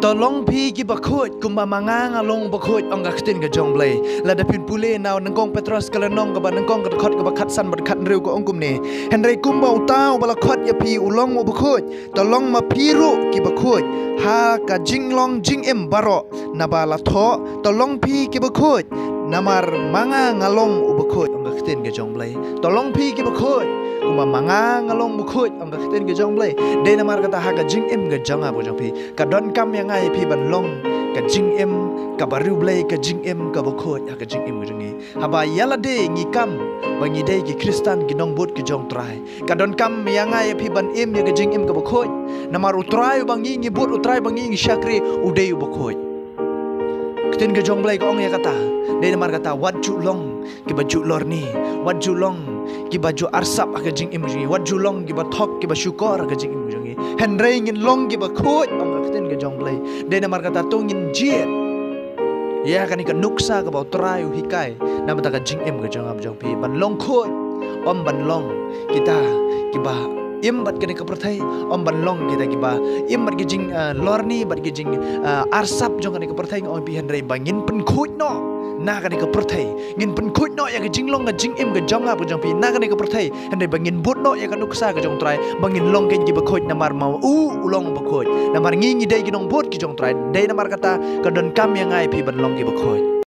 Tolong pi ki bakut kumba mangang along bakut ong gakstin ga jong blay la da pin pule naw nangkong Petros kala nong ga nangkong ga khot ga khat san ba khat riu ko ong kum ne henry kumba utaw bala khot ya pi ulong mo bakut tolong ma piru ki bakut ha ka jinglong jing em baro na bala tho tolong pi ki bakut namar mangang along bakut ong gakstin ga jong blay tolong pi ki bakut kumba mangang along bakut ong gakstin ga jong blay de namar kata ha ka jing em ga jong abo jong pi ka don kam yang ai pi ban long ka jing em ka baru blay ka jing em ka bakut ka jing em ngi haba yala de ngi kam bangi de ki kristan ki nong bot ki jong trai ka don kam yang ai pi ban em ya ka jing em ka bakut namar utrai bangi ngi bot utrai bangi ngi syakri udai bakut ketin ka jong blay ka ong ya kata de namar kata wat ju long ki baju lor ni wat ju long ki baju arsap ka jing em ngi wat ju long ki ba thok ki ba syukor ka jing em ngi henry ngin long ki ba khut ong ketin ka jong blay de namar kata tu ngin jiet ya kan ikan nuksa ka ba trayu hikai nama ta ka jing em ka jong am jong pi ban long khut om ban long kita ki ba imbat kene ka perthai om ban long kita ki ba imbat ki jing lorni bat ki jing arsap jong kene ka perthai ong pi henry bangin pen khut no na kane ka perthai ngin pen khut no ya ka jing long ka jing em ka jong ap jong pi na kane ka perthai henry bangin but no ya ka nuksa ka jong trai bangin long ken ki ba khut namar mau ulong ba khut namar ngi ngi dei ki nong but ki jong trai dei namar kata ka don kam yang ai pi ban long ki ba khut